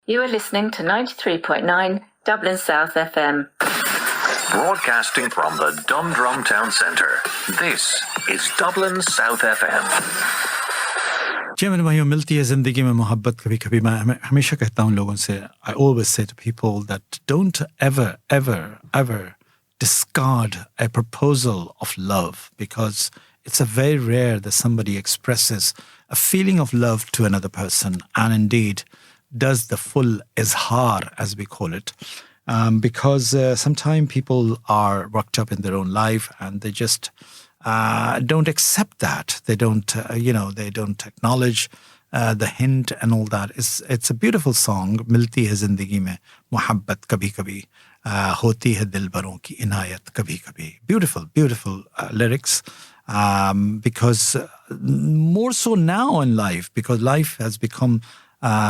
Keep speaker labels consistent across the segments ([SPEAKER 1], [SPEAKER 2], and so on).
[SPEAKER 1] You are listening to 93.9 Dublin South FM.
[SPEAKER 2] Broadcasting from the Dundrum Town Centre, this is Dublin South FM.
[SPEAKER 3] जी मेरे भाइयों, मिलती है ज़िंदगी में मोहब्बत कभी कभी. मैं हमेशा कहता हूँ लोगों से, I always say to people that don't ever discard a proposal of love, because it's a very rare that somebody expresses a feeling of love to another person and indeed does the full izhar, as we call it. Because sometimes people are worked up in their own life and they just don't accept that. They don't, they don't acknowledge the hint and all that. It's a beautiful song. Milti hai zindagi mein mohabbat kabhi kabhi, hoti hai dilbaron ki inayat kabhi kabhi. Beautiful lyrics. Because more so now in life, because life has become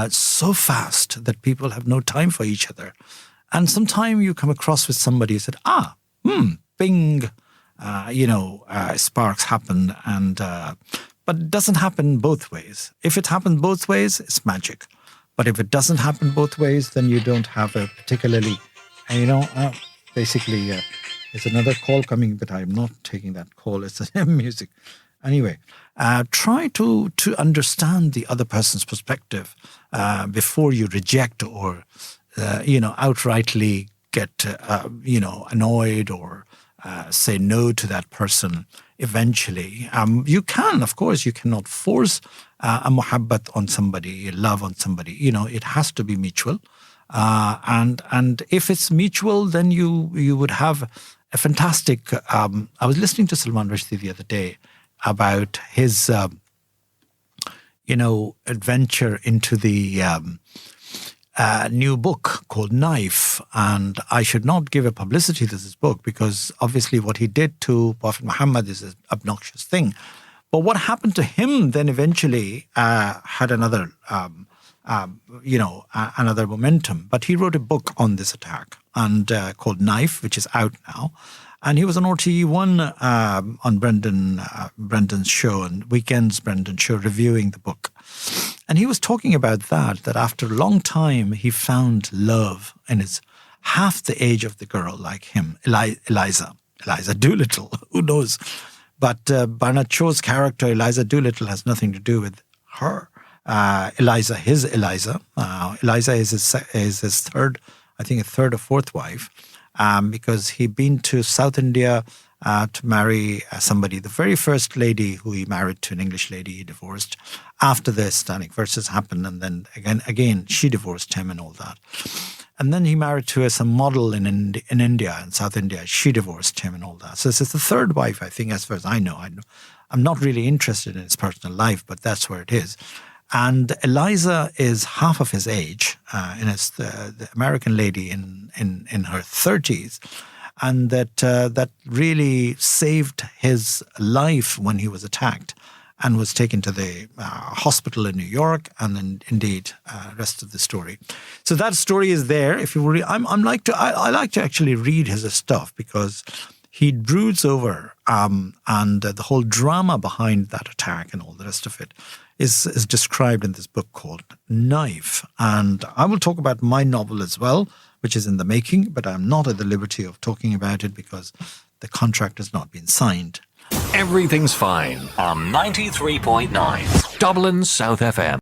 [SPEAKER 3] so fast that people have no time for each other. And sometimes you come across with somebody who said, bing, sparks happen, but it doesn't happen both ways. If it happens both ways, it's magic. But if it doesn't happen both ways, then you don't have a particularly, basically, there's another call coming, but I'm not taking that call. It's the music. Anyway, try to understand the other person's perspective before you reject or, outrightly get, annoyed or say no to that person eventually. You can, of course, you cannot force a muhabbat on somebody, love on somebody. It has to be mutual. And if it's mutual, then you would have a fantastic... I was listening to Salman Rushdie the other day about his, adventure into the new book called Knife. And I should not give a publicity to this book because obviously what he did to Prophet Muhammad is an obnoxious thing. But what happened to him then eventually had another, another momentum. But he wrote a book on this attack and called Knife, which is out now. And he was on RTE1 on Brendan's show, and Weekends Brendan's show, reviewing the book. And he was talking about that after a long time, he found love in his half the age of the girl like him, Eliza Doolittle, who knows? But Barnett Shaw's character, Eliza Doolittle, has nothing to do with her. Eliza is his third or fourth wife. Because he'd been to South India to marry somebody. The very first lady who he married to, an English lady, he divorced after the Islamic verses happened. And then again, she divorced him and all that. And then he married to some model in India, in South India. She divorced him and all that. So this is the third wife, I think, as far as I know. I'm not really interested in his personal life, but that's where it is. And Eliza is half of his age, the American lady in her 30s, and that really saved his life when he was attacked, and was taken to the hospital in New York, and then indeed rest of the story. So that story is there. If you I like to actually read his stuff because he broods over and the whole drama behind that attack and all the rest of it is described in this book called Knife. And I will talk about my novel as well, which is in the making, but I'm not at the liberty of talking about it because the contract has not been signed.
[SPEAKER 2] Everything's fine on 93.9 Dublin South FM.